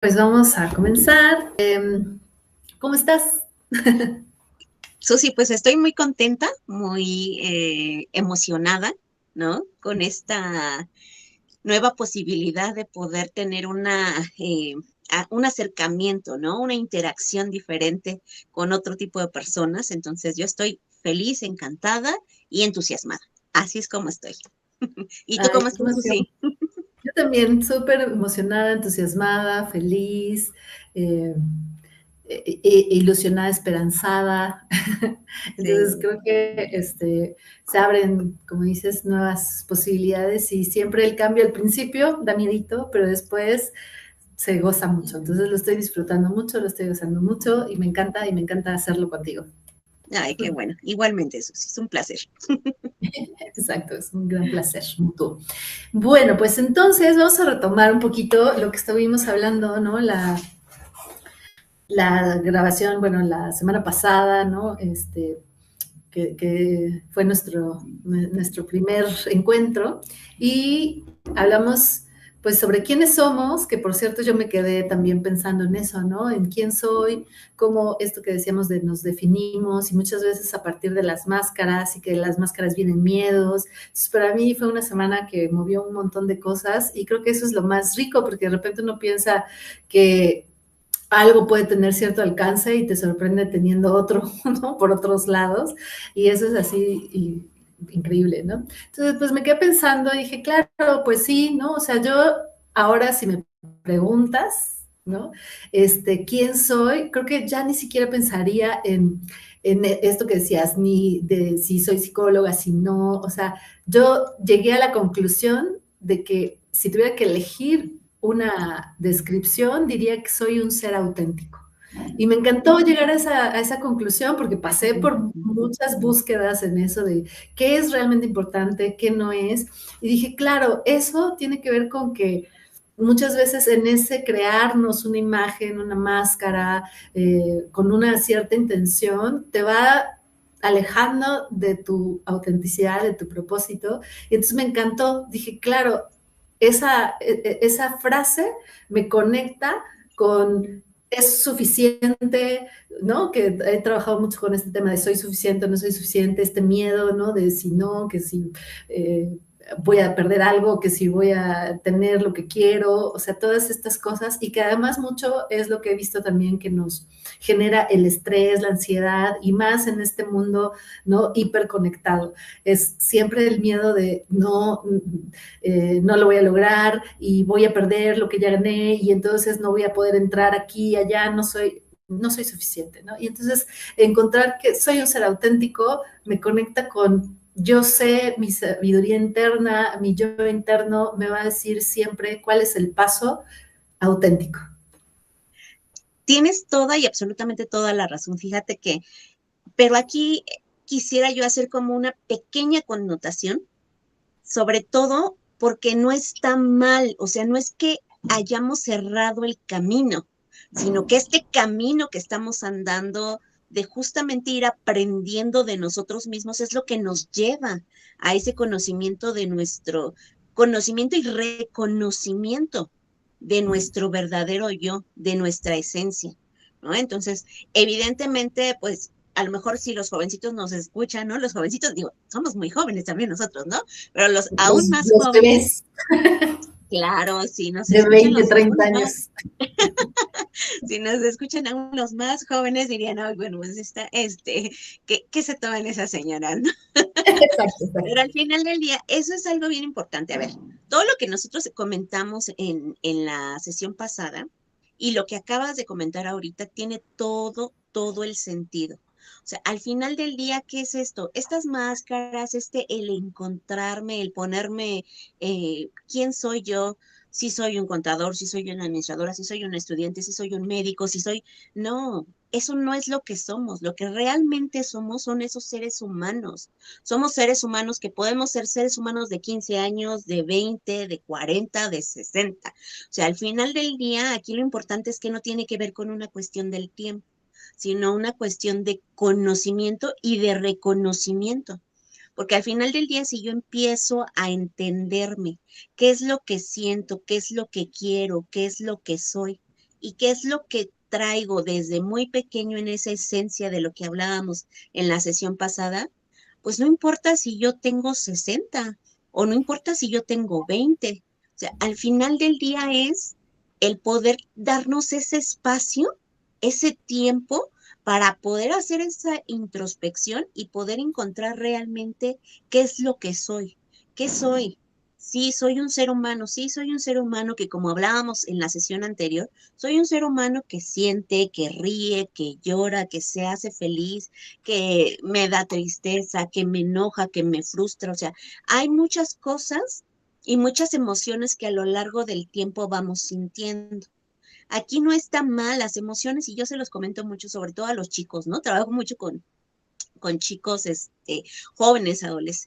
Pues vamos a comenzar. ¿Cómo estás? Susi, pues estoy muy contenta, muy emocionada, ¿no? Con esta nueva posibilidad de poder tener un acercamiento, ¿no? Una interacción diferente con otro tipo de personas. Entonces yo estoy feliz, encantada y entusiasmada. Así es como estoy. ¿Y tú Ay, cómo qué estás, emoción. Susi? Yo también, súper emocionada, entusiasmada, feliz, eh, ilusionada, esperanzada. Entonces Sí. creo que se abren, como dices, nuevas posibilidades y siempre el cambio al principio da miedito, pero después se goza mucho. Entonces lo estoy disfrutando mucho, lo estoy gozando mucho y me encanta hacerlo contigo. Ay, qué bueno. Igualmente, Susi, es un placer. Exacto, es un gran placer mutuo. Bueno, pues entonces vamos a retomar un poquito lo que estuvimos hablando, ¿no? La grabación, bueno, la semana pasada, ¿no? Que fue nuestro primer encuentro y hablamos pues sobre quiénes somos, que por cierto yo me quedé también pensando en eso, ¿no? En quién soy, cómo esto que decíamos de nos definimos y muchas veces a partir de las máscaras y que de las máscaras vienen miedos. Entonces para mí fue una semana que movió un montón de cosas y creo que eso es lo más rico porque de repente uno piensa que algo puede tener cierto alcance y te sorprende teniendo otro, ¿no? Por otros lados. Y eso es así increíble, ¿no? Entonces, pues me quedé pensando y dije, claro, pues sí, ¿no? O sea, yo ahora si me preguntas, ¿no? ¿Quién soy? Creo que ya ni siquiera pensaría en esto que decías, ni de si soy psicóloga, si no. O sea, yo llegué a la conclusión de que si tuviera que elegir una descripción, diría que soy un ser auténtico. Y me encantó llegar a esa conclusión porque pasé por muchas búsquedas en eso de qué es realmente importante, qué no es. Y dije, claro, eso tiene que ver con que muchas veces en ese crearnos una imagen, una máscara, con una cierta intención, te va alejando de tu autenticidad, de tu propósito. Y entonces me encantó, dije, claro, esa frase me conecta con es suficiente, ¿no? Que he trabajado mucho con este tema de soy suficiente, no soy suficiente, este miedo, ¿no? De si no, que si voy a perder algo, que si voy a tener lo que quiero, o sea, todas estas cosas y que además mucho es lo que he visto también que nos genera el estrés, la ansiedad y más en este mundo, ¿no? Hiperconectado. Es siempre el miedo de no lo voy a lograr y voy a perder lo que ya gané y entonces no voy a poder entrar aquí, allá, no soy suficiente, ¿no? Y entonces encontrar que soy un ser auténtico me conecta con yo sé, mi sabiduría interna, mi yo interno me va a decir siempre cuál es el paso auténtico. Tienes toda y absolutamente toda la razón. Fíjate que, pero aquí quisiera yo hacer como una pequeña connotación, sobre todo porque no está mal, o sea, no es que hayamos cerrado el camino, sino que este camino que estamos andando de justamente ir aprendiendo de nosotros mismos es lo que nos lleva a ese conocimiento de nuestro conocimiento y reconocimiento de nuestro verdadero yo, de nuestra esencia, ¿no? Entonces, evidentemente, pues a lo mejor si los jovencitos nos escuchan, ¿no? Los jovencitos, digo, somos muy jóvenes también nosotros, ¿no? Pero los aún más Los jóvenes, bebés claro, si nos de escuchan 20, los 30 aún más, años. si nos escuchan aún los más jóvenes, dirían, ay, bueno, pues está, ¿qué se toman esas señoras, no? Exacto, Pero exacto. al final del día, eso es algo bien importante. A ver, todo lo que nosotros comentamos en la sesión pasada y lo que acabas de comentar ahorita tiene todo el sentido. O sea, al final del día, ¿qué es esto? Estas máscaras, el encontrarme, el ponerme, ¿quién soy yo? Si soy un contador, si soy una administradora, si soy un estudiante, si soy un médico, si soy... No, eso no es lo que somos. Lo que realmente somos son esos seres humanos. Somos seres humanos que podemos ser seres humanos de 15 años, de 20, de 40, de 60. O sea, al final del día, aquí lo importante es que no tiene que ver con una cuestión del tiempo, sino una cuestión de conocimiento y de reconocimiento. Porque al final del día, si yo empiezo a entenderme qué es lo que siento, qué es lo que quiero, qué es lo que soy, y qué es lo que traigo desde muy pequeño en esa esencia de lo que hablábamos en la sesión pasada, pues no importa si yo tengo 60 o no importa si yo tengo 20. O sea, al final del día es el poder darnos ese espacio, ese tiempo para poder hacer esa introspección y poder encontrar realmente qué es lo que soy, qué soy. Sí, soy un ser humano, sí, soy un ser humano que como hablábamos en la sesión anterior, soy un ser humano que siente, que ríe, que llora, que se hace feliz, que me da tristeza, que me enoja, que me frustra. O sea, hay muchas cosas y muchas emociones que a lo largo del tiempo vamos sintiendo. Aquí no está mal las emociones y yo se los comento mucho, sobre todo a los chicos, ¿no? Trabajo mucho con chicos jóvenes,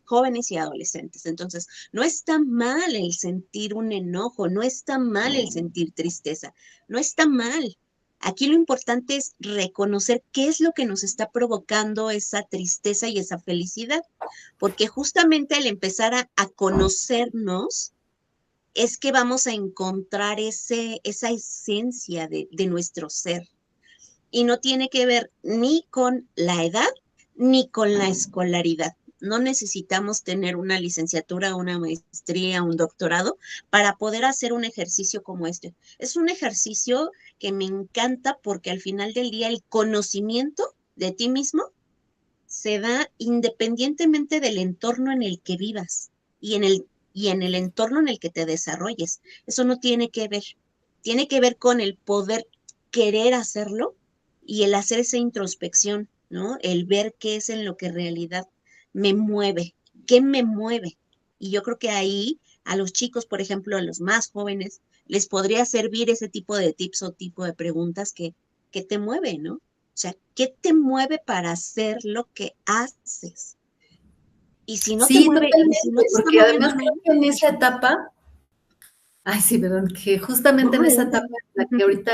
jóvenes y adolescentes. Entonces, no está mal el sentir un enojo, no está mal el sentir tristeza, no está mal. Aquí lo importante es reconocer qué es lo que nos está provocando esa tristeza y esa felicidad, porque justamente al empezar a conocernos, es que vamos a encontrar esa esencia de nuestro ser. Y no tiene que ver ni con la edad ni con la escolaridad. No necesitamos tener una licenciatura, una maestría, un doctorado para poder hacer un ejercicio como este. Es un ejercicio que me encanta porque al final del día el conocimiento de ti mismo se da independientemente del entorno en el que vivas y en el entorno en el que te desarrolles. Eso no tiene que ver con el poder querer hacerlo y el hacer esa introspección, ¿no? El ver qué es en lo que en realidad me mueve, qué me mueve. Y yo creo que ahí a los chicos, por ejemplo, a los más jóvenes, les podría servir ese tipo de tips o tipo de preguntas que te mueven, ¿no? O sea, ¿qué te mueve para hacer lo que haces? Y si no te Sí, mueve, y si no totalmente, te está porque moviendo además creo nada, que en esa etapa, ay, sí, perdón, que no, justamente en esa etapa adelante. en la que ahorita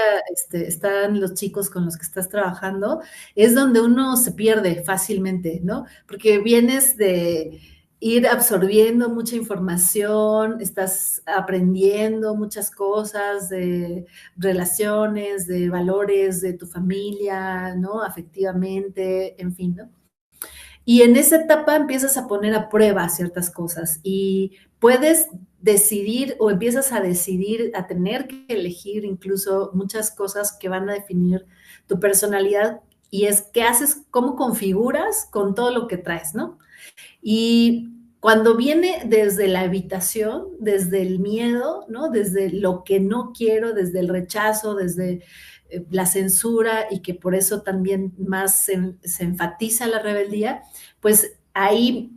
están los chicos con los que estás trabajando, es donde uno se pierde fácilmente, ¿no? Porque vienes de ir absorbiendo mucha información, estás aprendiendo muchas cosas de relaciones, de valores de tu familia, ¿no? Afectivamente, en fin, ¿no? Y en esa etapa empiezas a poner a prueba ciertas cosas y puedes decidir o empiezas a decidir, a tener que elegir incluso muchas cosas que van a definir tu personalidad y es qué haces, cómo configuras con todo lo que traes, ¿no? Y cuando viene desde la evitación, desde el miedo, ¿no? Desde lo que no quiero, desde el rechazo, desde la censura y que por eso también más se enfatiza la rebeldía, pues ahí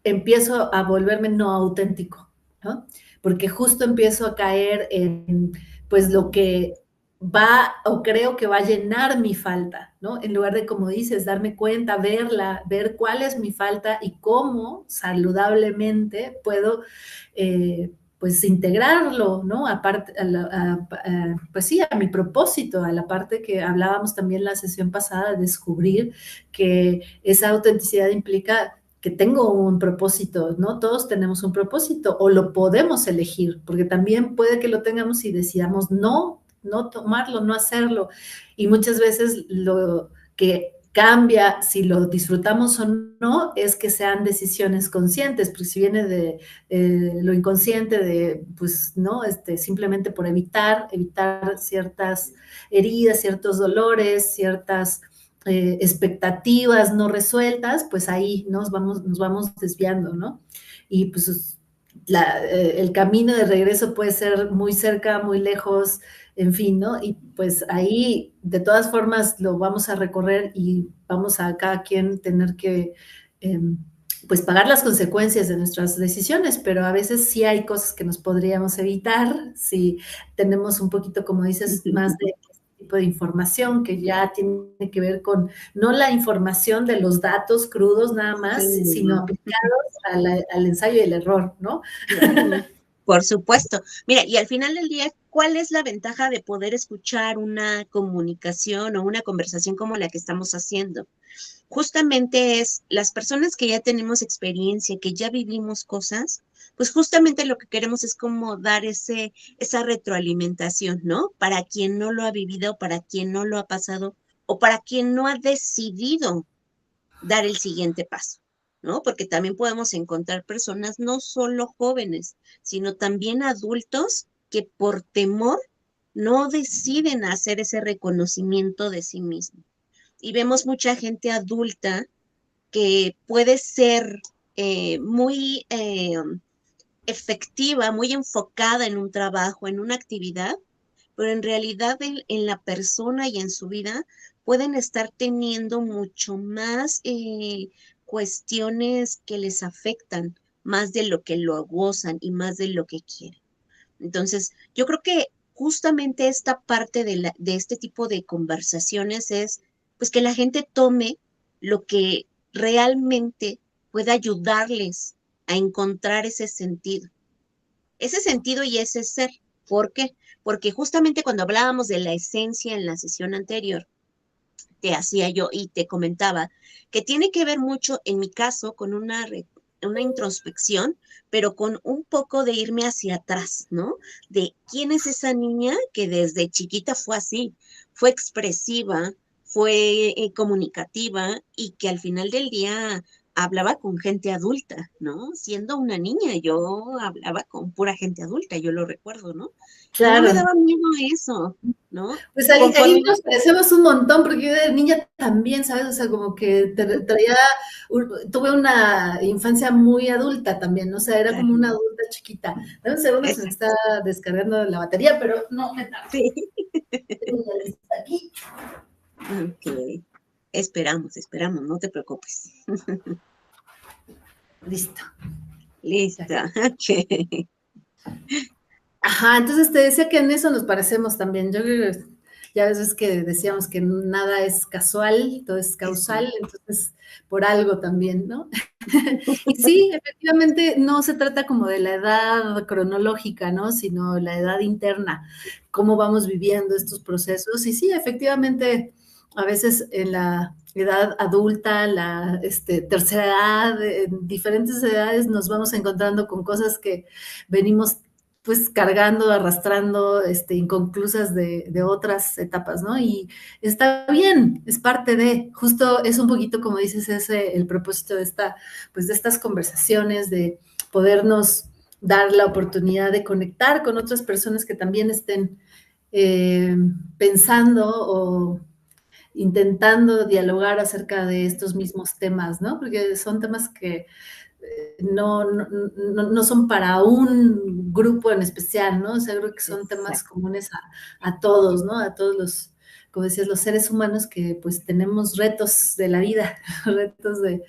empiezo a volverme no auténtico, ¿no? Porque justo empiezo a caer en pues lo que va o creo que va a llenar mi falta, ¿no? En lugar de, como dices, darme cuenta, verla, ver cuál es mi falta y cómo saludablemente puedo, pues, integrarlo, ¿no? Aparte, pues sí, a mi propósito, a la parte que hablábamos también en la sesión pasada, de descubrir que esa autenticidad implica que tengo un propósito, ¿no? Todos tenemos un propósito o lo podemos elegir, porque también puede que lo tengamos y decidamos no tomarlo, no hacerlo. Y muchas veces lo que cambia si lo disfrutamos o no es que sean decisiones conscientes, porque si viene de lo inconsciente de, pues, ¿no? Simplemente por evitar ciertas heridas, ciertos dolores, ciertas expectativas no resueltas, pues ahí nos vamos desviando, ¿no? Y pues el camino de regreso puede ser muy cerca, muy lejos, en fin, ¿no? Y pues ahí de todas formas lo vamos a recorrer y vamos a cada quien tener que pues pagar las consecuencias de nuestras decisiones, pero a veces sí hay cosas que nos podríamos evitar si tenemos un poquito, como dices, más de tipo de información que ya tiene que ver con no la información de los datos crudos nada más, sino Sí. aplicados al ensayo y el error, ¿no? Claro, por supuesto. Mira, y al final del día, ¿cuál es la ventaja de poder escuchar una comunicación o una conversación como la que estamos haciendo? justamente es las personas que ya tenemos experiencia, que ya vivimos cosas, pues justamente lo que queremos es como dar esa retroalimentación, ¿no? Para quien no lo ha vivido, para quien no lo ha pasado o para quien no ha decidido dar el siguiente paso, ¿no? Porque también podemos encontrar personas no solo jóvenes, sino también adultos que por temor no deciden hacer ese reconocimiento de sí mismo. Y vemos mucha gente adulta que puede ser muy efectiva, muy enfocada en un trabajo, en una actividad, pero en realidad en la persona y en su vida pueden estar teniendo mucho más cuestiones que les afectan, más de lo que lo gozan y más de lo que quieren. Entonces, yo creo que justamente esta parte de este tipo de conversaciones es, pues, que la gente tome lo que realmente puede ayudarles a encontrar ese sentido y ese ser. ¿Por qué? Porque justamente cuando hablábamos de la esencia en la sesión anterior, te hacía yo y te comentaba que tiene que ver mucho, en mi caso, con una introspección, pero con un poco de irme hacia atrás, ¿no? De quién es esa niña que desde chiquita fue así, fue expresiva, fue comunicativa y que al final del día hablaba con gente adulta, ¿no? Siendo una niña, yo hablaba con pura gente adulta, yo lo recuerdo, ¿no? Y no me Claro. daba miedo eso, ¿no? Pues ahí Conforme nos parecemos un montón, porque yo de niña también, ¿sabes? O sea, como que traía, tuve una infancia muy adulta también, ¿no? O sea, era como una Claro, adulta chiquita. Dame un segundo, se me está exacto. descargando la batería, pero no me tardo. Sí. Tengo la lista aquí. Ok. Esperamos, no te preocupes. Listo. Listo. Ok. Ajá, entonces te decía que en eso nos parecemos también. Yo creo que ya veces que decíamos que nada es casual, todo es causal, Exacto. entonces por algo también, ¿no? Y sí, efectivamente no se trata como de la edad cronológica, ¿no? Sino la edad interna, cómo vamos viviendo estos procesos. Y sí, efectivamente, a veces en la edad adulta, la tercera edad, en diferentes edades nos vamos encontrando con cosas que venimos pues cargando, arrastrando, inconclusas de otras etapas, ¿no? Y está bien, es parte de, justo es un poquito como dices, ese el propósito de pues de estas conversaciones, de podernos dar la oportunidad de conectar con otras personas que también estén eh, pensando o intentando dialogar acerca de estos mismos temas, ¿no? Porque son temas que no son para un grupo en especial, ¿no? O sea, creo que son temas Exacto. comunes a todos, ¿no? A todos los, como decías, los seres humanos que pues tenemos retos de la vida, retos de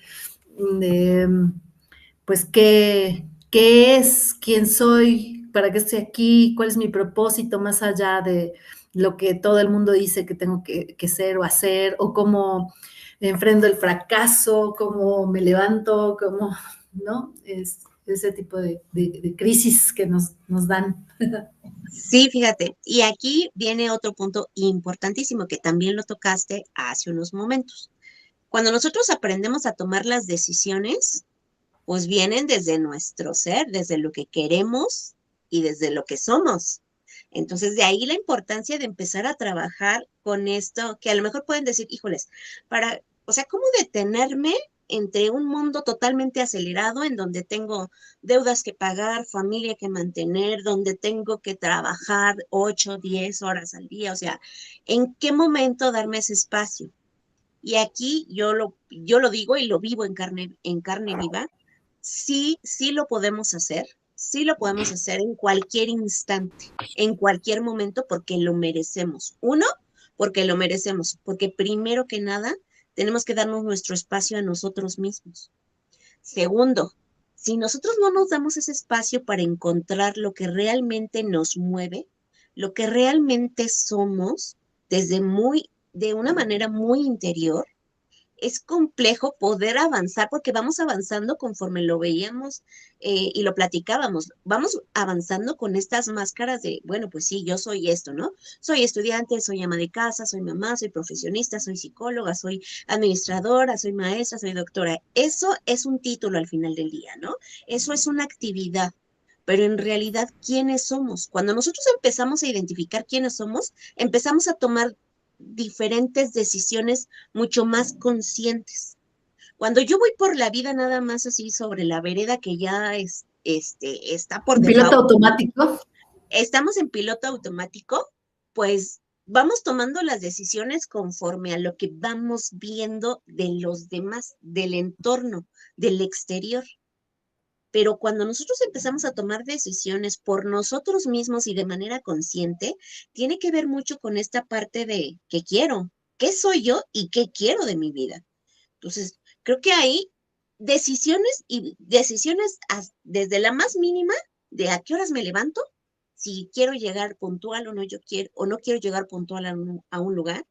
pues, qué es, quién soy, para qué estoy aquí, cuál es mi propósito más allá de lo que todo el mundo dice que tengo que ser o hacer, o cómo enfrento el fracaso, cómo me levanto, cómo, ¿no? Es ese tipo de crisis que nos dan. Sí, fíjate. Y aquí viene otro punto importantísimo que también lo tocaste hace unos momentos. Cuando nosotros aprendemos a tomar las decisiones, pues vienen desde nuestro ser, desde lo que queremos y desde lo que somos. Entonces, de ahí la importancia de empezar a trabajar con esto, que a lo mejor pueden decir, híjoles, o sea, ¿cómo detenerme entre un mundo totalmente acelerado en donde tengo deudas que pagar, familia que mantener, donde tengo que trabajar 8, 10 horas al día? O sea, ¿en qué momento darme ese espacio? Y aquí yo lo digo y lo vivo en carne viva. Sí, sí lo podemos hacer en cualquier instante, en cualquier momento, porque lo merecemos. Uno, porque lo merecemos, porque primero que nada tenemos que darnos nuestro espacio a nosotros mismos. Segundo, si nosotros no nos damos ese espacio para encontrar lo que realmente nos mueve, lo que realmente somos, de una manera muy interior, es complejo poder avanzar porque vamos avanzando conforme lo veíamos y lo platicábamos. Vamos avanzando con estas máscaras de, bueno, pues sí, yo soy esto, ¿no? Soy estudiante, soy ama de casa, soy mamá, soy profesionista, soy psicóloga, soy administradora, soy maestra, soy doctora. Eso es un título al final del día, ¿no? Eso es una actividad. Pero en realidad, ¿quiénes somos? Cuando nosotros empezamos a identificar quiénes somos, empezamos a tomar diferentes decisiones mucho más conscientes. Cuando yo voy por la vida nada más así sobre la vereda que ya es, está por Piloto default, automático. estamos en piloto automático, pues vamos tomando las decisiones conforme a lo que vamos viendo de los demás, del entorno, del exterior. Pero cuando nosotros empezamos a tomar decisiones por nosotros mismos y de manera consciente, tiene que ver mucho con esta parte de qué quiero, qué soy yo y qué quiero de mi vida. Entonces, creo que hay decisiones y decisiones desde la más mínima de a qué horas me levanto, si quiero llegar puntual o no, yo quiero o no quiero llegar puntual a un lugar,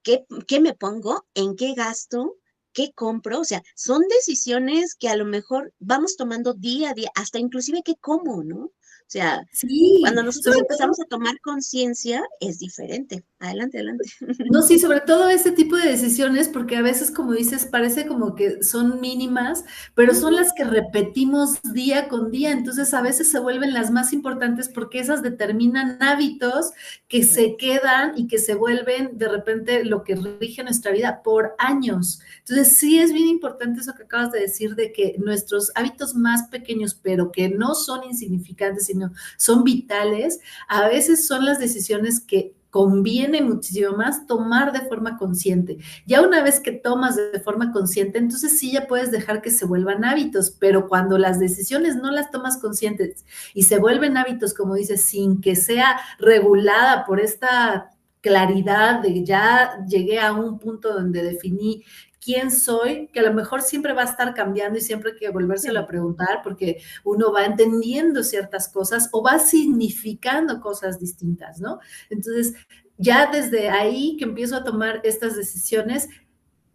qué me pongo, en qué gasto, qué compro. O sea, son decisiones que a lo mejor vamos tomando día a día, hasta inclusive qué como, ¿no? O sea, Sí, cuando nosotros sobre todo. empezamos a tomar conciencia es diferente. Adelante, adelante. No, sí, sobre todo ese tipo de decisiones, porque a veces, como dices, parece como que son mínimas, pero son Ujú. las que repetimos día con día. Entonces, a veces se vuelven las más importantes porque esas determinan hábitos que se quedan y que se vuelven de repente lo que rige nuestra vida por años. Entonces, sí es bien importante eso que acabas de decir, de que nuestros hábitos más pequeños, pero que no son insignificantes, sino son vitales, a veces son las decisiones que conviene muchísimo más tomar de forma consciente. Ya una vez que tomas de forma consciente, entonces sí ya puedes dejar que se vuelvan hábitos, pero cuando las decisiones no las tomas conscientes y se vuelven hábitos, como dices, sin que sea regulada por esta claridad de ya llegué a un punto donde definí quién soy, que a lo mejor siempre va a estar cambiando y siempre hay que volvérselo a Sí. preguntar porque uno va entendiendo ciertas cosas o va significando cosas distintas, ¿no? Entonces, ya desde ahí que empiezo a tomar estas decisiones,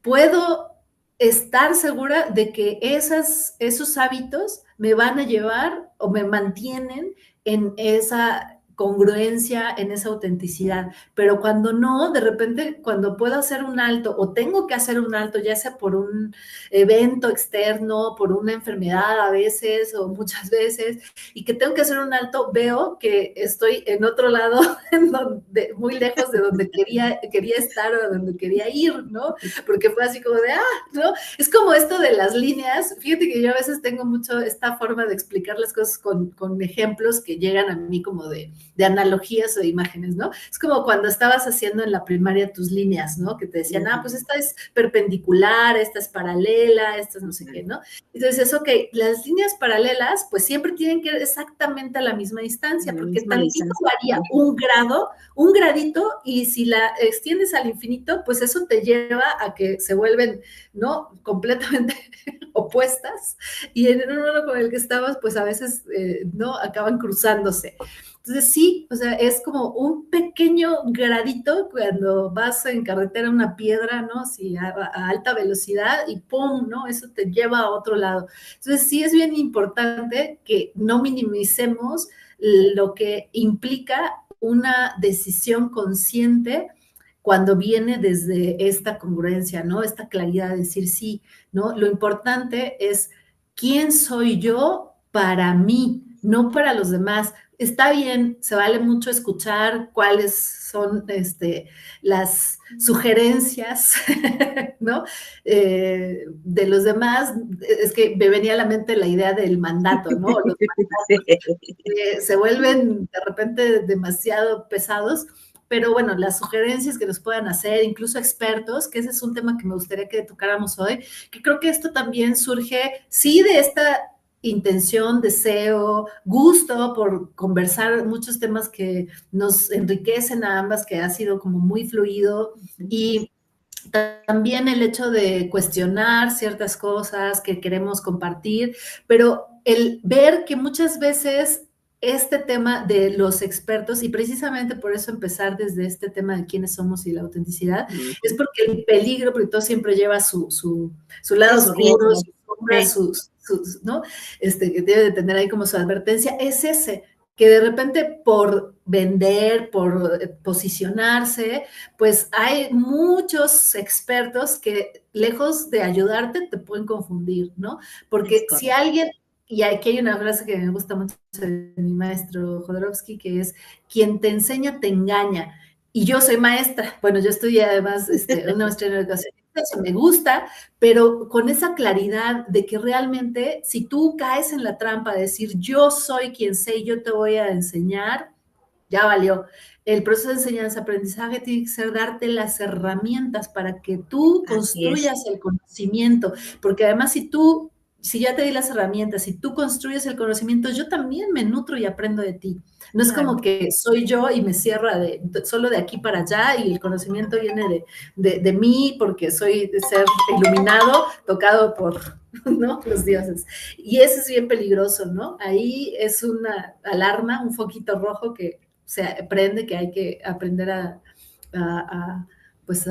puedo estar segura de que esos hábitos me van a llevar o me mantienen en esa congruencia, en esa autenticidad. Pero cuando no, de repente, cuando puedo hacer un alto o tengo que hacer un alto, ya sea por un evento externo, por una enfermedad a veces o muchas veces, y que tengo que hacer un alto, veo que estoy en otro lado, en donde, muy lejos de donde quería estar o donde quería ir, ¿no? Porque fue así como de, ¿no? Es como esto de las líneas. Fíjate que yo a veces tengo mucho esta forma de explicar las cosas con ejemplos que llegan a mí como de analogías o de imágenes, ¿no? Es como cuando estabas haciendo en la primaria tus líneas, ¿no? Que te decían, pues esta es perpendicular, esta es paralela, esta es no sé qué, ¿no? Entonces, ok, las líneas paralelas, pues siempre tienen que ir exactamente a la misma distancia, La porque misma tantito distancia. varía un grado, un gradito, y si la extiendes al infinito, pues eso te lleva a que se vuelven, ¿no? Completamente opuestas, y en uno con el que estabas, pues a veces, ¿no? Acaban cruzándose. Entonces sí, o sea, es como un pequeño gradito cuando vas en carretera una piedra, ¿no? Sí, a alta velocidad y ¡pum!, ¿no? Eso te lleva a otro lado. Entonces sí es bien importante que no minimicemos lo que implica una decisión consciente cuando viene desde esta congruencia, ¿no? Esta claridad de decir sí, ¿no? Lo importante es quién soy yo para mí, no para los demás. Está bien, se vale mucho escuchar cuáles son las sugerencias, ¿no? De los demás. Es que me venía a la mente la idea del mandato, ¿no? Los mandatos se vuelven de repente demasiado pesados, pero bueno, las sugerencias que nos puedan hacer, incluso expertos, que ese es un tema que me gustaría que tocáramos hoy, que creo que esto también surge, sí, de esta intención, deseo, gusto por conversar muchos temas que nos enriquecen a ambas, que ha sido como muy fluido, y también el hecho de cuestionar ciertas cosas que queremos compartir, pero el ver que muchas veces este tema de los expertos, y precisamente por eso empezar desde este tema de quiénes somos y la autenticidad, es porque el peligro, porque todo siempre lleva su lado Eso, oscuro, riesgo. sus sombras, Sí, ¿no? Que debe de tener ahí como su advertencia, es ese, que de repente por vender, por posicionarse, pues hay muchos expertos que lejos de ayudarte te pueden confundir, ¿no? es Porque si correcto. alguien, y aquí hay una frase que me gusta mucho de mi maestro Jodorowsky, que es, quien te enseña te engaña. Y yo soy maestra, bueno, yo estudié además una maestría en educación, eso me gusta, pero con esa claridad de que realmente si tú caes en la trampa de decir yo soy quien sé y yo te voy a enseñar, ya valió. El proceso de enseñanza-aprendizaje tiene que ser darte las herramientas para que tú Así es. construyas el conocimiento, porque además si ya te di las herramientas, si tú construyes el conocimiento, yo también me nutro y aprendo de ti. No es como Claro. que soy yo y me cierra solo de aquí para allá y el conocimiento viene de mí porque soy de ser iluminado, tocado por, ¿no? Los dioses. Y eso es bien peligroso, ¿no? Ahí es una alarma, un foquito rojo que se aprende, que hay que aprender a pues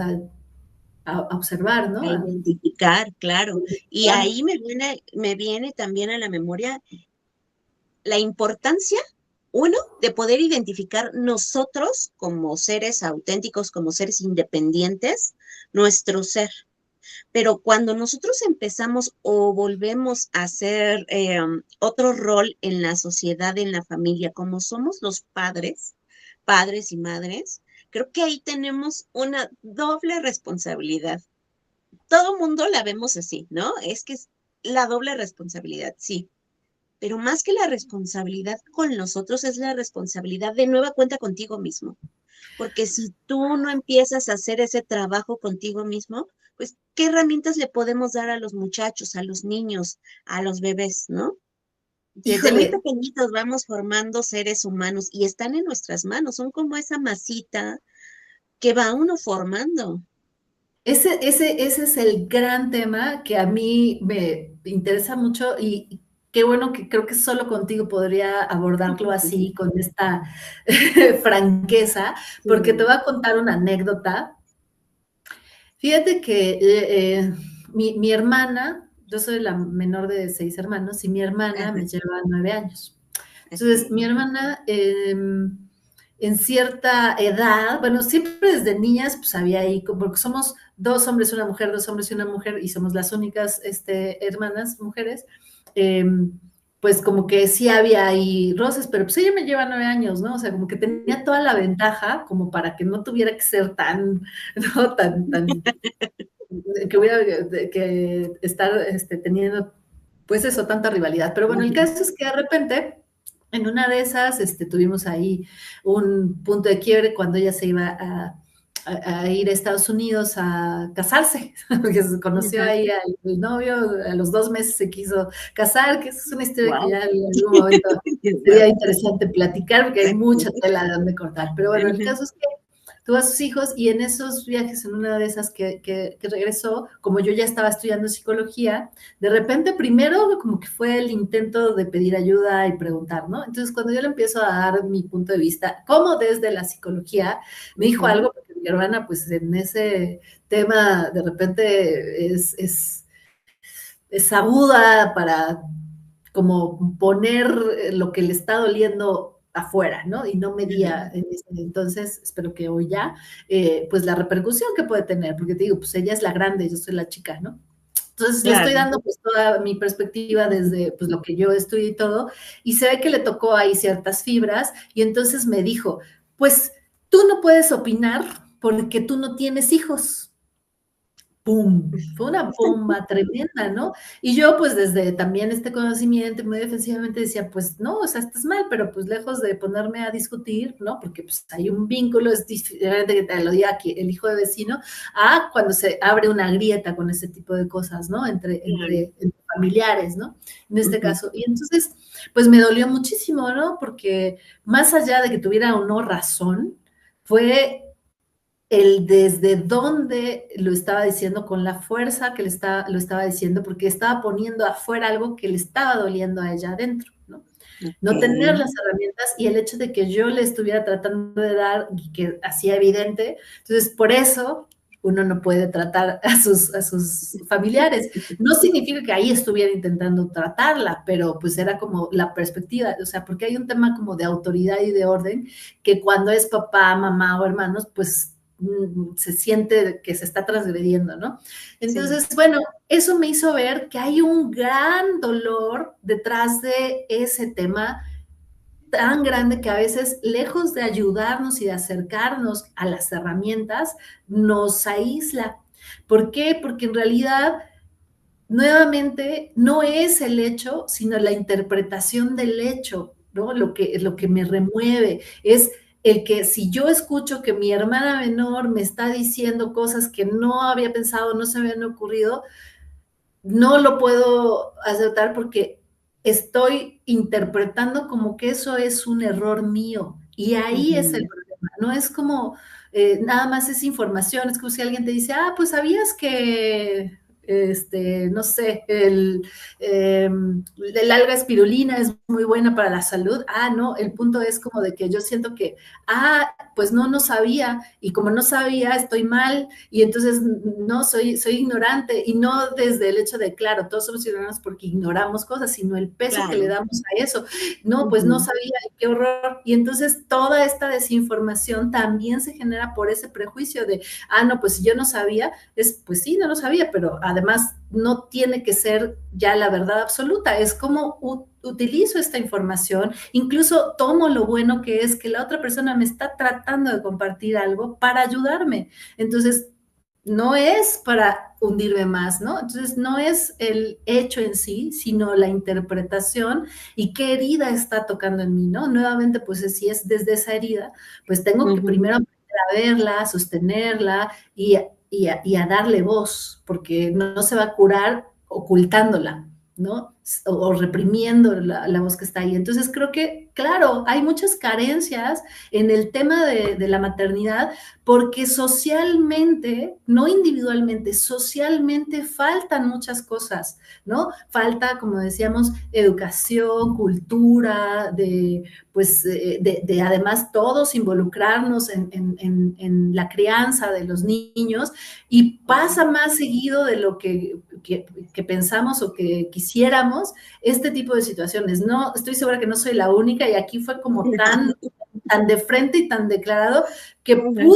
a observar, ¿no? A identificar, claro. Y ahí me viene también a la memoria la importancia, uno, de poder identificar nosotros como seres auténticos, como seres independientes, nuestro ser. Pero cuando nosotros empezamos o volvemos a hacer otro rol en la sociedad, en la familia, como somos los padres, padres y madres, creo que ahí tenemos una doble responsabilidad. Todo mundo la vemos así, ¿no? Es que es la doble responsabilidad, sí. Pero más que la responsabilidad con los otros es la responsabilidad de nueva cuenta contigo mismo. Porque si tú no empiezas a hacer ese trabajo contigo mismo, pues, ¿qué herramientas le podemos dar a los muchachos, a los niños, a los bebés, ¿no? Desde muy Híjole, pequeñitos vamos formando seres humanos y están en nuestras manos, son como esa masita que va uno formando. ese es el gran tema que a mí me interesa mucho y qué bueno que creo que solo contigo podría abordarlo así, con esta franqueza, porque te Sí. voy a contar una anécdota. Fíjate que mi hermana, yo soy la menor de 6 hermanos y mi hermana Ajá, me lleva 9 años. Entonces, ok. mi hermana, en cierta edad, bueno, siempre desde niñas, pues había ahí, porque somos 2 hombres, una mujer, 2 hombres y una mujer, y somos las únicas hermanas mujeres, eh, pues como que sí había ahí roces, pero pues ella me lleva 9 años, ¿no? O sea, como que tenía toda la ventaja como para que no tuviera que ser tan, ¿no? Tan, que hubiera que estar teniendo, pues eso, tanta rivalidad. Pero bueno, el Ujú. caso es que de repente, en una de esas, tuvimos ahí un punto de quiebre cuando ella se iba a ir a Estados Unidos a casarse, porque se conoció Ajá. ahí al novio, a los 2 meses se quiso casar, que esa es una historia que Wow. ya en algún momento sería interesante platicar, porque hay mucha tela de donde cortar. Pero bueno, el caso es que tuvo a sus hijos y en esos viajes, en una de esas que regresó, como yo ya estaba estudiando psicología, de repente primero como que fue el intento de pedir ayuda y preguntar, ¿no? Entonces cuando yo le empiezo a dar mi punto de vista, como desde la psicología, me dijo Ujú. algo, porque mi hermana pues en ese tema de repente es aguda para como poner lo que le está doliendo afuera, ¿no? Y no medía Ujú. en ese entonces, espero que hoy ya, pues la repercusión que puede tener, porque te digo, pues ella es la grande, yo soy la chica, ¿no? Entonces le estoy Claro. dando pues toda mi perspectiva desde pues lo que yo estudié y todo, y se ve que le tocó ahí ciertas fibras, y entonces me dijo, pues tú no puedes opinar porque tú no tienes hijos. ¡Pum! Fue una bomba tremenda, ¿no? Y yo, pues, desde también este conocimiento, muy defensivamente decía, pues, no, o sea, estás mal, pero pues lejos de ponerme a discutir, ¿no? Porque pues hay un vínculo, es diferente que te lo diga aquí el hijo de vecino, a cuando se abre una grieta con ese tipo de cosas, ¿no? Claro. Entre familiares, ¿no? En este Ujú. caso. Y entonces, pues me dolió muchísimo, ¿no? Porque más allá de que tuviera o no razón, fue el desde dónde lo estaba diciendo, con la fuerza que lo estaba diciendo, porque estaba poniendo afuera algo que le estaba doliendo a ella adentro, ¿no? no tener Ok. las herramientas y el hecho de que yo le estuviera tratando de dar y que hacía evidente. Entonces, por eso uno no puede tratar a sus familiares. No significa que ahí estuviera intentando tratarla, pero pues era como la perspectiva, o sea, porque hay un tema como de autoridad y de orden que cuando es papá, mamá o hermanos, pues se siente que se está transgrediendo, ¿no? Sí. Entonces, bueno, eso me hizo ver que hay un gran dolor detrás de ese tema tan grande que a veces, lejos de ayudarnos y de acercarnos a las herramientas, nos aísla. ¿Por qué? Porque en realidad, nuevamente, no es el hecho, sino la interpretación del hecho, ¿no? Lo que me remueve es el que si yo escucho que mi hermana menor me está diciendo cosas que no había pensado, no se me habían ocurrido, no lo puedo aceptar porque estoy interpretando como que eso es un error mío. Y ahí es el Ujú. problema. No es como nada más es información, es como si alguien te dice, ah, pues sabías que, no sé, el alga espirulina es muy buena para la salud. Ah, no, el punto es como de que yo siento que, ah, pues no, no sabía, y como no sabía, estoy mal, y entonces no, soy ignorante, y no desde el hecho de, claro, todos somos ignorantes porque ignoramos cosas, sino el peso que le Claro. damos a eso. No, pues no Ujú. sabía, qué horror. Y entonces toda esta desinformación también se genera por ese prejuicio de, ah, no, pues si yo no sabía, pues sí, no lo sabía, pero además no tiene que ser ya la verdad absoluta, es como utilizo esta información, incluso tomo lo bueno que es que la otra persona me está tratando de compartir algo para ayudarme. Entonces, no es para hundirme más, ¿no? Entonces, no es el hecho en sí, sino la interpretación y qué herida está tocando en mí, ¿no? Nuevamente, pues si es desde esa herida, pues tengo que Ujú. primero aprender a verla, a sostenerla y a darle voz, porque no se va a curar ocultándola, ¿no? O reprimiendo la voz que está ahí. Entonces creo que, claro, hay muchas carencias en el tema de la maternidad porque socialmente, no individualmente, socialmente faltan muchas cosas, ¿no? Falta, como decíamos, educación, cultura, pues, además todos involucrarnos en la crianza de los niños y pasa más seguido de lo que pensamos o que quisiéramos este tipo de situaciones. No, estoy segura que no soy la única y aquí fue como tan de frente y tan declarado que Ujú.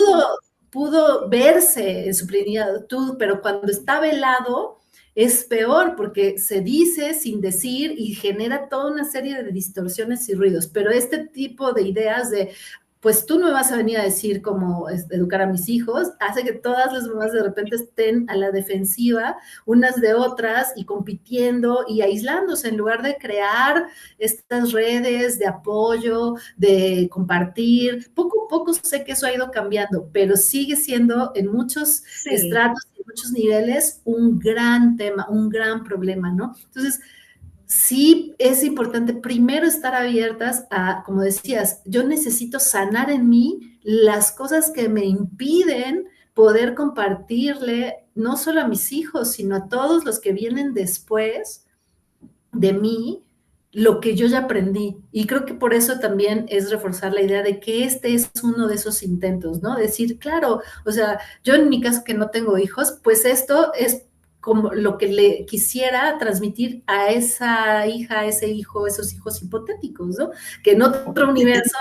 pudo verse en su plenitud, pero cuando está velado es peor porque se dice sin decir y genera toda una serie de distorsiones y ruidos. Pero este tipo de ideas de, pues tú no me vas a venir a decir cómo educar a mis hijos, hace que todas las mamás de repente estén a la defensiva unas de otras y compitiendo y aislándose en lugar de crear estas redes de apoyo, de compartir. Poco a poco sé que eso ha ido cambiando, pero sigue siendo en muchos Sí. estratos, en muchos niveles, un gran tema, un gran problema, ¿no? Entonces, sí es importante primero estar abiertas a, como decías, yo necesito sanar en mí las cosas que me impiden poder compartirle no solo a mis hijos, sino a todos los que vienen después de mí lo que yo ya aprendí. Y creo que por eso también es reforzar la idea de que este es uno de esos intentos, ¿no? Decir, claro, o sea, yo en mi caso que no tengo hijos, pues esto es como lo que le quisiera transmitir a esa hija, a ese hijo, esos hijos hipotéticos, ¿no? Que en otro universo,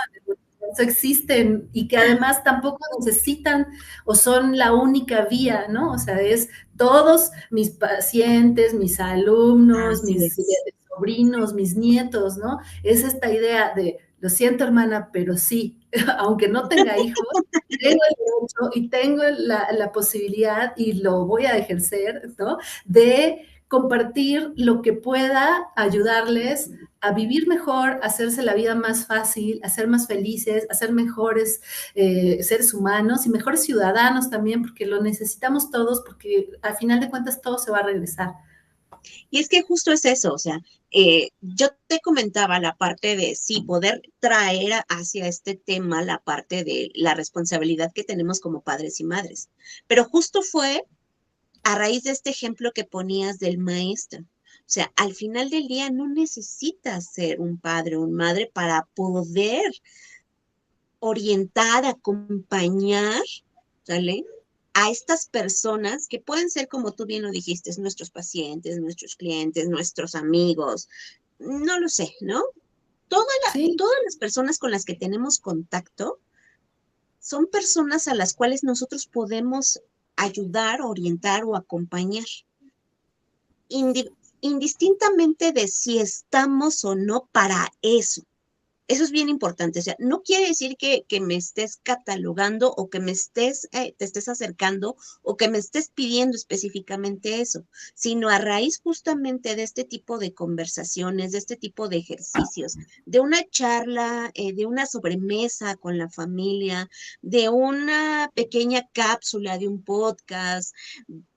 existen y que además tampoco necesitan o son la única vía, ¿no? O sea, es todos mis pacientes, mis alumnos, Así mis es. sobrinos, mis nietos, ¿no? Es esta idea de, lo siento hermana, pero sí, aunque no tenga hijos, tengo el derecho y tengo la posibilidad y lo voy a ejercer, ¿no? De compartir lo que pueda ayudarles a vivir mejor, a hacerse la vida más fácil, a ser más felices, a ser mejores seres humanos y mejores ciudadanos también, porque lo necesitamos todos, porque al final de cuentas todo se va a regresar. Y es que justo es eso, o sea, yo te comentaba la parte de sí, poder traer hacia este tema la parte de la responsabilidad que tenemos como padres y madres, pero justo fue a raíz de este ejemplo que ponías del maestro. sea, al final del día no necesitas ser un padre o una madre para poder orientar, acompañar, ¿sale? A estas personas que pueden ser, como tú bien lo dijiste, nuestros pacientes, nuestros clientes, nuestros amigos, no lo sé, ¿no? Sí, Todas las personas con las que tenemos contacto son personas a las cuales nosotros podemos ayudar, orientar o acompañar, indi- indistintamente de si estamos o no para eso. Eso es bien importante. O sea, no quiere decir que me estés catalogando o que te estés acercando o que me estés pidiendo específicamente eso, sino a raíz justamente de este tipo de conversaciones, de este tipo de ejercicios, de una charla, de una sobremesa con la familia, de una pequeña cápsula, de un podcast,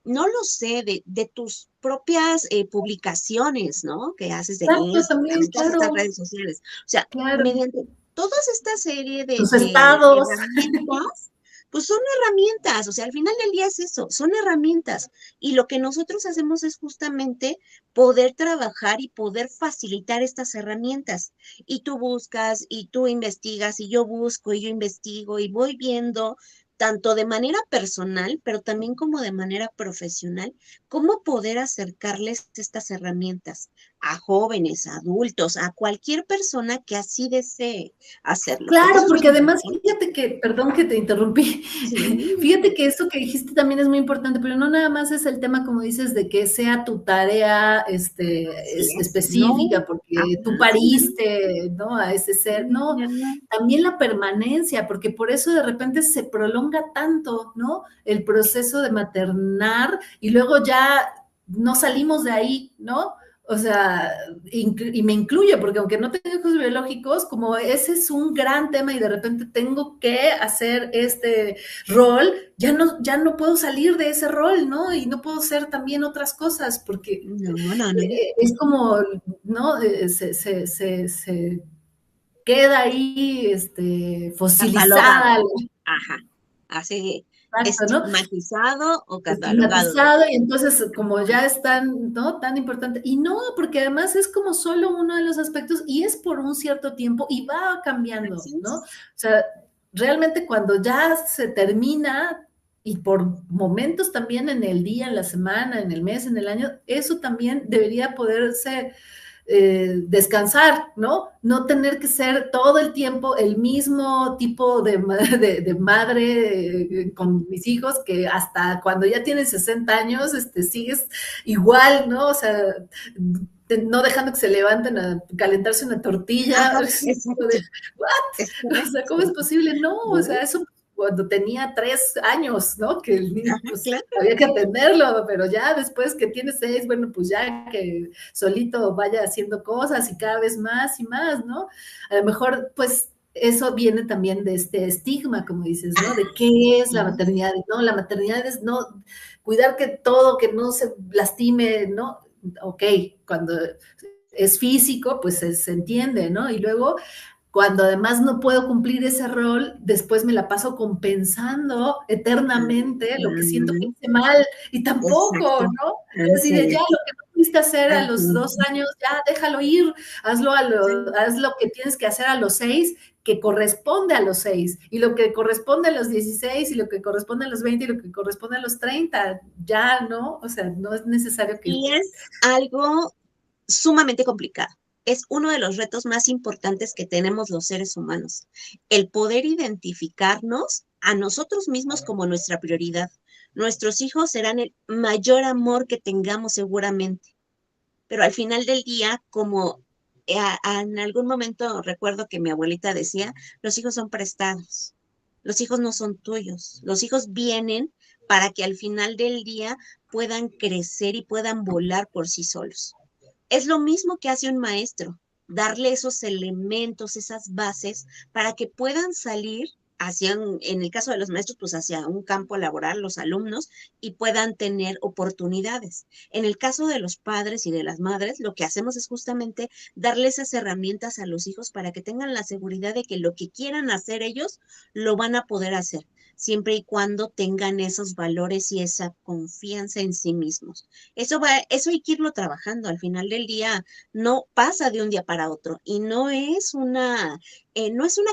no lo sé, de tus propias publicaciones, ¿no? Que haces de exacto, Instagram, también, de todas estas claro, redes sociales. O sea, claro. mediante toda esta serie Tus de estados. herramientas, pues son herramientas, o sea, al final del día es eso, son herramientas. Y lo que nosotros hacemos es justamente poder trabajar y poder facilitar estas herramientas. Y tú buscas, y tú investigas, y yo busco, y yo investigo, y voy viendo tanto de manera personal, pero también como de manera profesional, cómo poder acercarles estas herramientas a jóvenes, a adultos, a cualquier persona que así desee hacerlo, porque Claro, eso es bien porque además, importante. fíjate que, perdón que te interrumpí, Sí, fíjate que eso que dijiste también es muy importante, pero no nada más es el tema, como dices, de que sea tu tarea así es. No, específica, porque ajá, tú pariste, ¿no? A ese ser, no, no, también la permanencia, porque por eso de repente se prolonga tanto, ¿no? El proceso de maternar y luego ya no salimos de ahí, ¿no? O sea, y me incluye, porque aunque no tengo hijos biológicos, como ese es un gran tema y de repente tengo que hacer este rol, ya no puedo salir de ese rol, ¿no? Y no puedo ser también otras cosas, porque no, no, no. es como, ¿no? Se queda ahí Catalogado. fosilizada, Ajá, así exacto, ¿no? estigmatizado o catalogado. Estigmatizado y entonces como ya es tan, ¿no? Tan importante. Y no, porque además es como solo uno de los aspectos y es por un cierto tiempo y va cambiando, Así ¿no? O es. sea, realmente cuando ya se termina y por momentos también en el día, en la semana, en el mes, en el año, eso también debería poderse descansar, ¿no? No tener que ser todo el tiempo el mismo tipo de madre con mis hijos que hasta cuando ya tienen 60 años sigues igual, ¿no? O sea, no dejando que se levanten a calentarse una tortilla. Ajá, Es como exacto. de, Es ¿what? O sea, ¿cómo es correcto. posible? No, o ¿No? sea, eso cuando tenía 3 años, ¿no? Que el niño, Ajá, pues, claro. había que atenderlo, pero ya después que tiene 6, bueno, pues ya que solito vaya haciendo cosas y cada vez más y más, ¿no? A lo mejor, pues, eso viene también de este estigma, como dices, ¿no? De qué es la Sí. maternidad. No, la maternidad es no cuidar que todo, que no se lastime, ¿no? Ok, cuando es físico, pues se entiende, ¿no? Y luego cuando además no puedo cumplir ese rol, después me la paso compensando eternamente lo que siento que Ujú, hice mal y tampoco, exacto. ¿no? Es Así decir, ya es. lo que no pudiste hacer a los Ajá. 2 años, ya déjalo ir, haz lo que tienes que hacer a los 6, que corresponde a los 6, y lo que corresponde a los 16, y lo que corresponde a los 20, y lo que corresponde a los 30, ya, ¿no? O sea, no es necesario que... Y es algo sumamente complicado. Es uno de los retos más importantes que tenemos los seres humanos, el poder identificarnos a nosotros mismos como nuestra prioridad. Nuestros hijos serán el mayor amor que tengamos seguramente, pero al final del día, como en algún momento recuerdo que mi abuelita decía, los hijos son prestados, los hijos no son tuyos, los hijos vienen para que al final del día puedan crecer y puedan volar por sí solos. Es lo mismo que hace un maestro, darle esos elementos, esas bases, para que puedan salir hacia, en el caso de los maestros, pues hacia un campo laboral, los alumnos, y puedan tener oportunidades. En el caso de los padres y de las madres, lo que hacemos es justamente darle esas herramientas a los hijos para que tengan la seguridad de que lo que quieran hacer ellos, lo van a poder hacer siempre y cuando tengan esos valores y esa confianza en sí mismos. Eso hay que irlo trabajando. Al final del día no pasa de un día para otro y no es una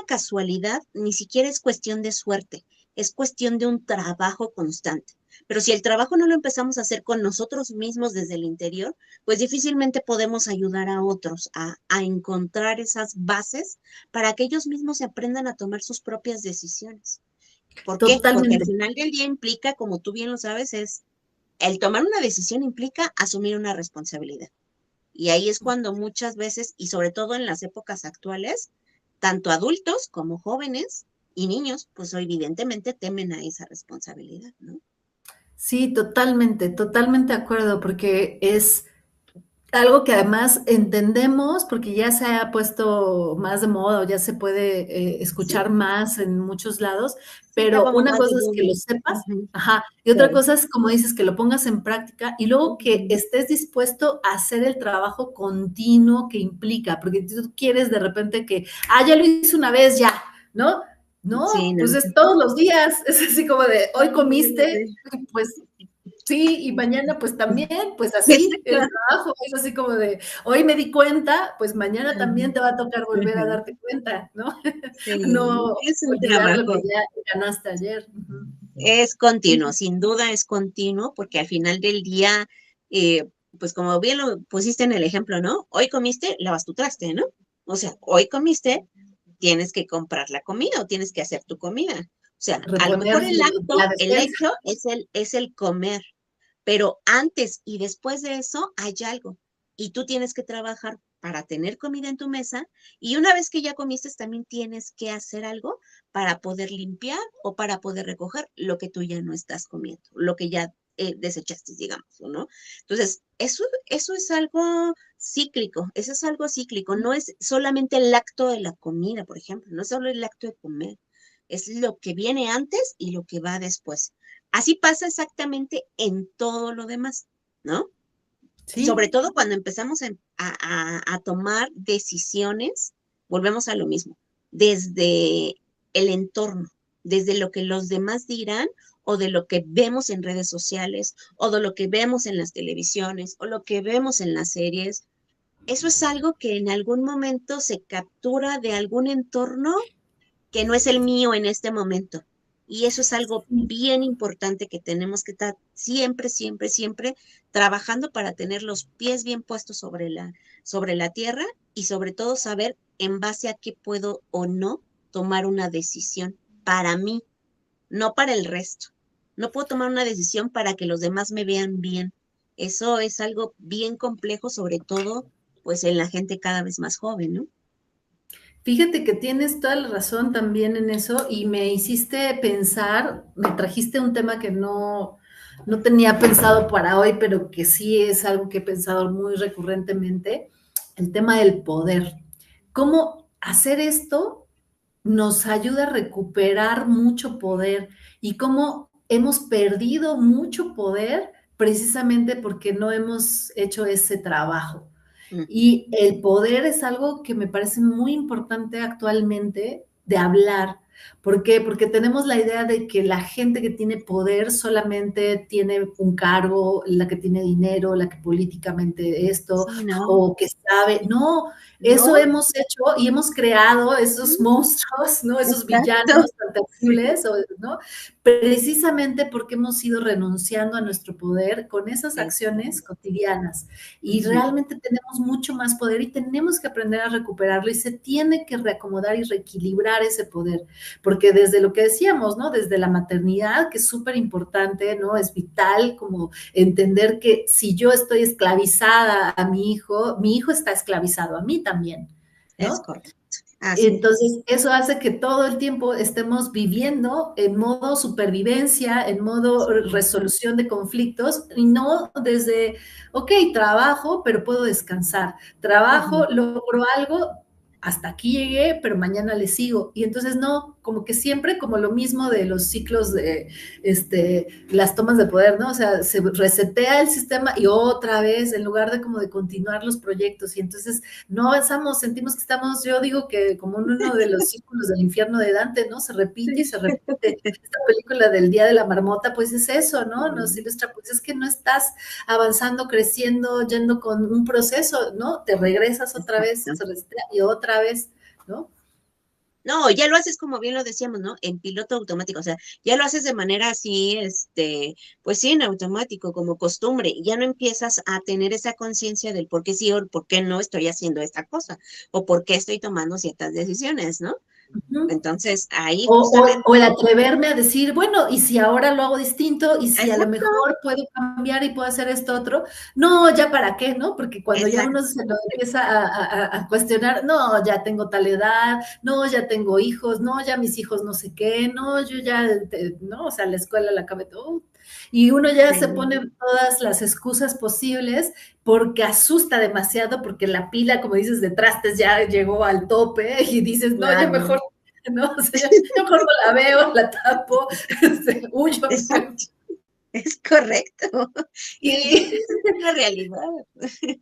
casualidad, ni siquiera es cuestión de suerte, es cuestión de un trabajo constante. Pero si el trabajo no lo empezamos a hacer con nosotros mismos desde el interior, pues difícilmente podemos ayudar a otros a encontrar esas bases para que ellos mismos se aprendan a tomar sus propias decisiones. ¿Por qué? Porque al Totalmente. final del día implica, como tú bien lo sabes, el tomar una decisión implica asumir una responsabilidad. Y ahí es cuando muchas veces, y sobre todo en las épocas actuales, tanto adultos como jóvenes y niños, pues evidentemente temen a esa responsabilidad, ¿no? Sí, totalmente, totalmente de acuerdo, porque es algo que además entendemos, porque ya se ha puesto más de moda o ya se puede Sí, escuchar más en muchos lados, sí, está pero como una más de cosa es que boom. lo sepas, Ujú, ajá, y otra claro. cosa es, como dices, que lo pongas en práctica y luego que Ujú. estés dispuesto a hacer el trabajo continuo que implica, porque tú quieres de repente que, ya lo hice una vez, ya, ¿no? Sí, No, no. pues es todos los días, es así como de, hoy Todos los días comiste, pues sí, y mañana pues también, pues así, el Exacto. trabajo es así como de, hoy me di cuenta, pues mañana también Ujú, te va a tocar volver a ujú. darte cuenta, ¿no? Sí, No es un olvidar lo que trabajo. ya ganaste ayer. Ujú. Es continuo, sin duda es continuo, porque al final del día, eh, pues como bien lo pusiste en el ejemplo, ¿no? Hoy comiste, lavas tu traste, ¿no? O sea, hoy comiste, tienes que comprar la comida o tienes que hacer tu comida. O sea, a lo Reponer mejor el la acto, el despensa. hecho es el comer, pero antes y después de eso hay algo. Y tú tienes que trabajar para tener comida en tu mesa. Y una vez que ya comiste, también tienes que hacer algo para poder limpiar o para poder recoger lo que tú ya no estás comiendo, lo que ya desechaste, digamos, ¿no? Entonces, eso es algo cíclico, eso es algo cíclico. No es solamente el acto de la comida, por ejemplo, no es solo el acto de comer, es lo que viene antes y lo que va después. Así pasa exactamente en todo lo demás, ¿no? Sobre Sí, todo cuando empezamos a tomar decisiones, volvemos a lo mismo, desde el entorno, desde lo que los demás dirán o de lo que vemos en redes sociales o de lo que vemos en las televisiones o lo que vemos en las series. Eso es algo que en algún momento se captura de algún entorno que no es el mío en este momento. Y eso es algo sí. bien importante que tenemos que estar siempre, siempre, siempre trabajando para tener los pies bien puestos sobre la tierra y sobre todo saber en base a qué puedo o no tomar una decisión para mí, no para el resto. No puedo tomar una decisión para que los demás me vean bien. Eso es algo bien complejo, sobre todo pues en la gente cada vez más joven, ¿no? Fíjate que tienes toda la razón también en eso y me hiciste pensar, me trajiste un tema que no tenía pensado para hoy, pero que sí es algo que he pensado muy recurrentemente, el tema del poder. ¿Cómo hacer esto nos ayuda a recuperar mucho poder y cómo hemos perdido mucho poder precisamente porque no hemos hecho ese trabajo? Ujú. Y el poder es algo que me parece muy importante actualmente de hablar. ¿Por qué? Porque tenemos la idea de que la gente que tiene poder solamente tiene un cargo, la que tiene dinero, la que políticamente esto, Sí, no, o que sabe. No, eso no. hemos hecho y hemos creado esos Ujú. monstruos, ¿no? Esos Exacto. villanos tan Sí. terribles, ¿no? Precisamente porque hemos ido renunciando a nuestro poder con esas acciones Exacto. cotidianas y Ujú. realmente tenemos mucho más poder y tenemos que aprender a recuperarlo y se tiene que reacomodar y reequilibrar ese poder, porque desde lo que decíamos, ¿no? Desde la maternidad, que es súper importante, ¿no? Es vital como entender que si yo estoy esclavizada a mi hijo está esclavizado a mí también, Es ¿no? correcto. Así es. Entonces, eso hace que todo el tiempo estemos viviendo en modo supervivencia, en modo Sí. resolución de conflictos, y no desde, ok, trabajo, pero puedo descansar. Trabajo, Ujú. logro algo, hasta aquí llegué, pero mañana le sigo. Y entonces no, como que siempre como lo mismo de los ciclos de las tomas de poder, ¿no? O sea, se resetea el sistema y otra vez, en lugar de como de continuar los proyectos. Y entonces no avanzamos, sentimos que estamos, yo digo que como en uno de los círculos del infierno de Dante, ¿no? Se repite y se repite. Esta película del Día de la Marmota, pues es eso, ¿no? Nos ilustra, pues es que no estás avanzando, creciendo, yendo con un proceso, ¿no? Te regresas otra vez, se resetea y otra vez, ¿no? No, ya lo haces como bien lo decíamos, ¿no? En piloto automático, o sea, ya lo haces de manera así, pues sí, en automático, como costumbre, y ya no empiezas a tener esa conciencia del por qué sí o por qué no estoy haciendo esta cosa, o por qué estoy tomando ciertas decisiones, ¿no? Uh-huh. Entonces, ahí justamente, O el atreverme a decir, bueno, y si ahora lo hago distinto, y si a lo exacto, mejor puedo cambiar y puedo hacer esto otro, no, ya para qué, ¿no? Porque cuando ya exacto, uno se lo empieza a cuestionar, no, ya tengo tal edad, no, ya tengo hijos, no, ya mis hijos no sé qué, no, yo ya, no, o sea, la escuela la acabé todo. Y uno ya se sí, pone todas las excusas posibles porque asusta demasiado, porque la pila, como dices, de trastes ya llegó al tope y dices, no, ya claro, mejor ¿no? O sea, yo cuando la veo, la tapo, huyo. exacto, es correcto, y Sí, esa es la realidad.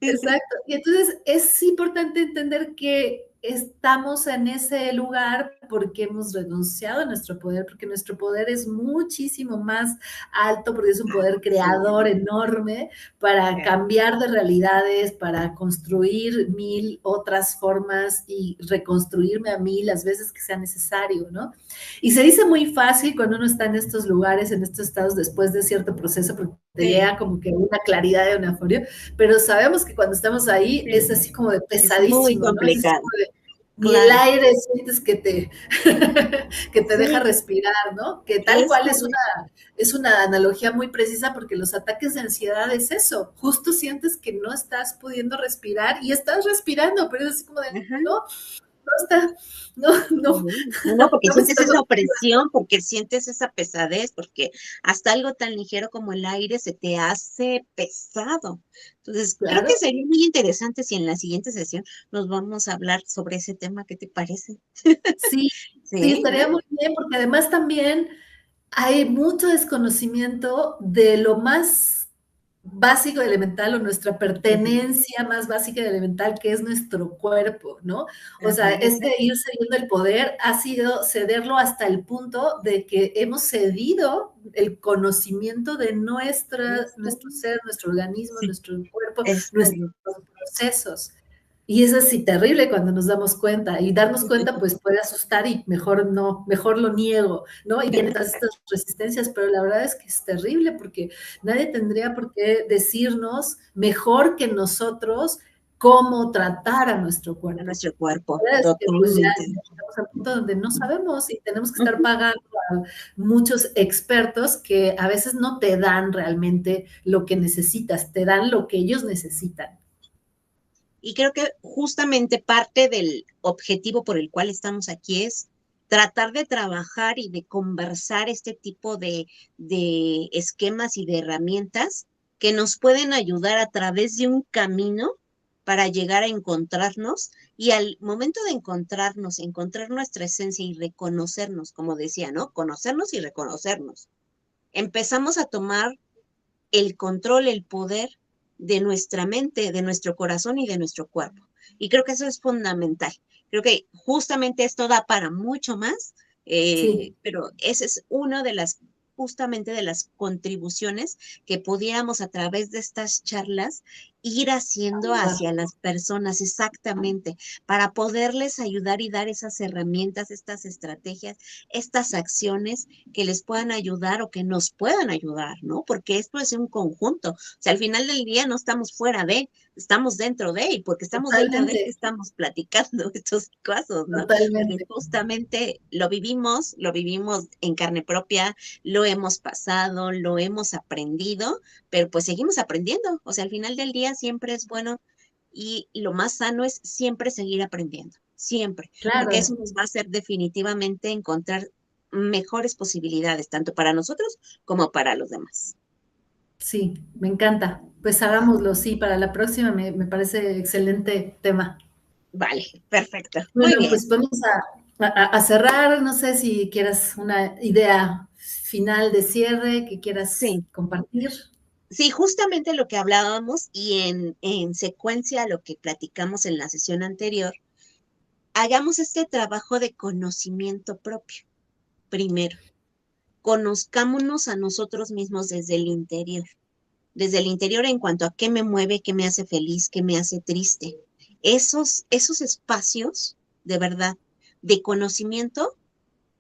exacto. Y entonces es importante entender que estamos en ese lugar porque hemos renunciado a nuestro poder, porque nuestro poder es muchísimo más alto, porque es un poder Sí, creador enorme para cambiar de realidades, para construir mil otras formas y reconstruirme a mí las veces que sea necesario, ¿no? Y se dice muy fácil cuando uno está en estos lugares, en estos estados después de cierto proceso, porque te sí, llega como que una claridad de una euforia, pero sabemos que cuando estamos ahí es sí, así como de es muy pesadísimo, ¿no? Es así complicado, como de, ni el claro, aire sientes que te, que te deja sí, respirar, ¿no? Que tal es cual correcto. es una analogía muy precisa porque los ataques de ansiedad es eso, justo sientes que no estás pudiendo respirar y estás respirando, pero es así como de, Ajá. no, no está, no, no, No, no, porque no me sientes está esa doliendo. opresión, porque sientes esa pesadez, porque hasta algo tan ligero como el aire se te hace pesado. Entonces, creo que Claro, sería muy interesante si en la siguiente sesión nos vamos a hablar sobre ese tema. ¿Qué te parece? sí, sí, Sí, ¿no? estaría muy bien porque además también hay mucho desconocimiento de lo más básico, elemental, o nuestra Ujú. pertenencia más básica y elemental, que es nuestro cuerpo, ¿no? O Ajá, sea, este exacto. ir cediendo el poder ha sido cederlo hasta el punto de que hemos cedido el conocimiento de nuestro ser, nuestro organismo, Sí, nuestro cuerpo, es nuestros correcto. procesos. Y es así terrible cuando nos damos cuenta. Y darnos cuenta, pues puede asustar y mejor no, mejor lo niego, ¿no? Y vienen todas estas resistencias, pero la verdad es que es terrible porque nadie tendría por qué decirnos mejor que nosotros cómo tratar a nuestro A cuerpo. nuestro cuerpo, La verdad es que pues ya totalmente. estamos al punto donde no sabemos y tenemos que estar Ujú. pagando a muchos expertos que a veces no te dan realmente lo que necesitas, te dan lo que ellos necesitan. Y creo que justamente parte del objetivo por el cual estamos aquí es tratar de trabajar y de conversar este tipo de esquemas y de herramientas que nos pueden ayudar a través de un camino para llegar a encontrarnos y al momento de encontrarnos, encontrar nuestra esencia y reconocernos, como decía, ¿no? Conocernos y reconocernos. Empezamos a tomar el control, el poder de nuestra mente, de nuestro corazón y de nuestro cuerpo. Y creo que eso es fundamental. Creo que justamente esto da para mucho más, Sí, pero esa es una de las, justamente de las contribuciones que pudiéramos a través de estas charlas ir haciendo hacia las personas exactamente para poderles ayudar y dar esas herramientas, estas estrategias, estas acciones que les puedan ayudar o que nos puedan ayudar, ¿no? Porque esto es un conjunto. O sea, al final del día no estamos fuera de, estamos dentro de, y porque estamos dentro de, que totalmente, estamos platicando estos casos, ¿no? Porque totalmente. justamente lo vivimos en carne propia, lo hemos pasado, lo hemos aprendido, pero pues seguimos aprendiendo. O sea, al final del día siempre es bueno y lo más sano es siempre seguir aprendiendo, siempre, porque eso Claro, nos va a hacer definitivamente encontrar mejores posibilidades, tanto para nosotros como para los demás. sí, me encanta. Pues hagámoslo, sí, para la próxima me parece excelente tema. Vale, perfecto. Muy Bueno, bien. pues vamos a cerrar. No sé si quieras una idea final de cierre que quieras Sí, compartir. sí, justamente lo que hablábamos y en secuencia a lo que platicamos en la sesión anterior, hagamos este trabajo de conocimiento propio. Primero, conozcámonos a nosotros mismos desde el interior en cuanto a qué me mueve, qué me hace feliz, qué me hace triste. Esos espacios, de verdad, de conocimiento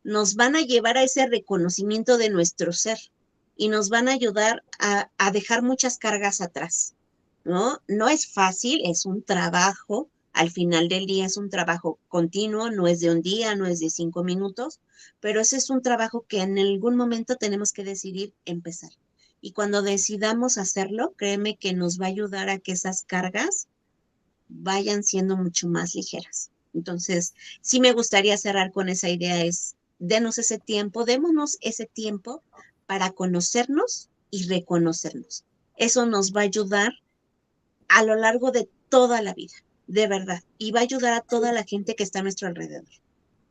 nos van a llevar a ese reconocimiento de nuestro ser y nos van a ayudar a dejar muchas cargas atrás, ¿no? No es fácil, es un trabajo, al final del día es un trabajo continuo, no es de un día, no es de 5 minutos, pero ese es un trabajo que en algún momento tenemos que decidir empezar. Y cuando decidamos hacerlo, créeme que nos va a ayudar a que esas cargas vayan siendo mucho más ligeras. Entonces, sí me gustaría cerrar con esa idea, es démonos ese tiempo para conocernos y reconocernos. Eso nos va a ayudar a lo largo de toda la vida, de verdad, y va a ayudar a toda la gente que está a nuestro alrededor.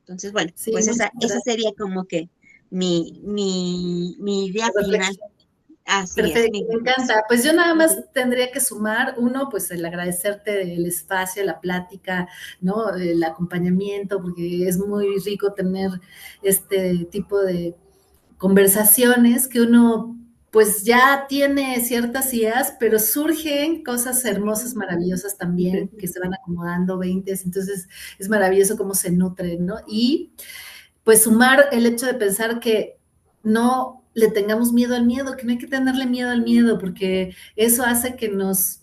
Entonces, bueno, Sí, pues muchas esa gracias sería como que mi idea por final. reflexionar. Así es, Perfecto, mi me reflexión. encanta. Pues yo nada más Ujú. tendría que sumar, uno, pues el agradecerte el espacio, la plática, ¿no? El acompañamiento, porque es muy rico tener este tipo de conversaciones que uno pues ya tiene ciertas ideas, pero surgen cosas hermosas, Sí. maravillosas también, que se van acomodando 20, entonces es maravilloso cómo se nutren, ¿no? Y pues sumar el hecho de pensar que no le tengamos miedo al miedo, que no hay que tenerle miedo al miedo, porque eso hace que nos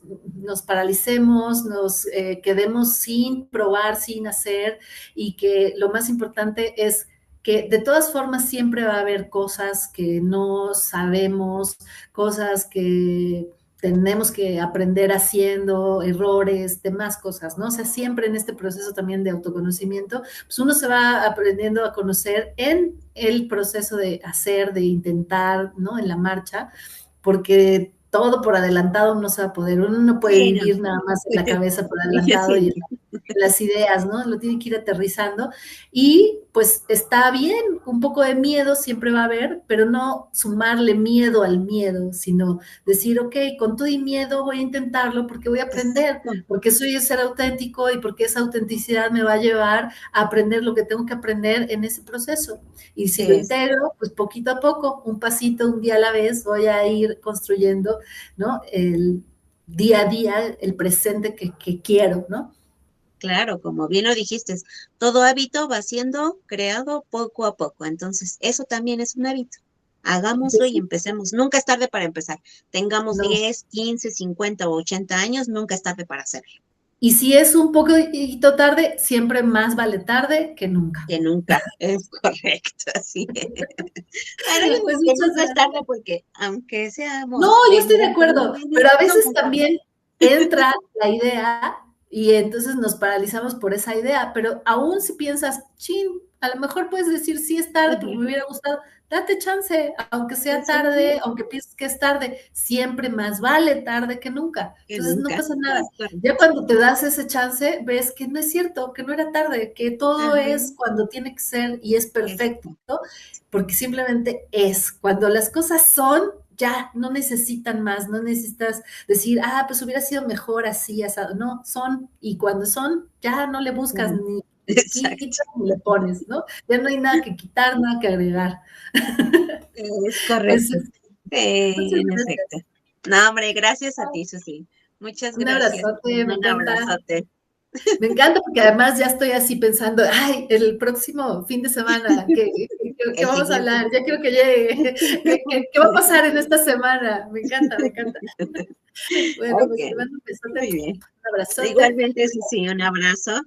paralicemos, nos quedemos sin probar, sin hacer, y que lo más importante es que de todas formas siempre va a haber cosas que no sabemos, cosas que tenemos que aprender haciendo, errores, demás cosas, ¿no? O sea, siempre en este proceso también de autoconocimiento, pues uno se va aprendiendo a conocer en el proceso de hacer, de intentar, ¿no? En la marcha, porque todo por adelantado no se va a poder, uno no puede Sí, no. vivir nada más en la cabeza por adelantado y en Sí. las ideas, ¿no? Lo tiene que ir aterrizando y pues está bien, un poco de miedo siempre va a haber, pero no sumarle miedo al miedo, sino decir, ok, con todo y miedo voy a intentarlo porque voy a aprender, Exacto. porque soy ser auténtico y porque esa autenticidad me va a llevar a aprender lo que tengo que aprender en ese proceso. Y si lo Es integro, pues poquito a poco, un pasito, un día a la vez, voy a ir construyendo, ¿no? El día a día, el presente que quiero, ¿no? claro, como bien lo dijiste, todo hábito va siendo creado poco a poco. Entonces, eso también es un hábito. Hagámoslo Pues y sí, empecemos. Nunca es tarde para empezar. Tengamos no. 10, 15, 50 o 80 años, nunca es tarde para hacerlo. Y si es un poquito tarde, siempre más vale tarde que nunca. Que nunca es correcto, así es. Bueno, yo Pues digo que muchas nunca es gracias. tarde porque aunque No, seamos yo de estoy de 91 acuerdo, años, pero a nunca veces es tarde. también entra la idea y entonces nos paralizamos por esa idea, pero aún si piensas, chin, a lo mejor puedes decir, sí es tarde porque me Ujú. hubiera gustado, date chance, aunque sea Sí, sí, tarde, aunque pienses que es tarde, siempre más vale tarde que nunca. que Entonces no nunca pasa nada. es Ya correcto. cuando te das ese chance, ves que no es cierto, que no era tarde, que todo Ajá, es cuando tiene que ser y es perfecto, exacto. porque simplemente es. Cuando las cosas son, ya no necesitan más, no necesitas decir, ah, pues hubiera sido mejor así, asado. No, son, y cuando son, ya no le buscas Ujú. ni Exacto. quitas ni le pones, ¿no? Ya no hay nada que quitar, nada que agregar. Es Pues correcto. muchas En efecto. gracias. No, hombre, gracias a ti, Susi. Muchas Un gracias. abrazote, me Un encanta. abrazote. Me encanta porque además ya estoy así pensando, ay, el próximo fin de semana, ¿qué El vamos a siguiente. hablar? Ya quiero que llegue. ¿Qué va a pasar en esta semana? Me encanta, me encanta. Bueno, Ok, pues te mando un besote, muy bien. un abrazote. Igualmente, Susi, un abrazo.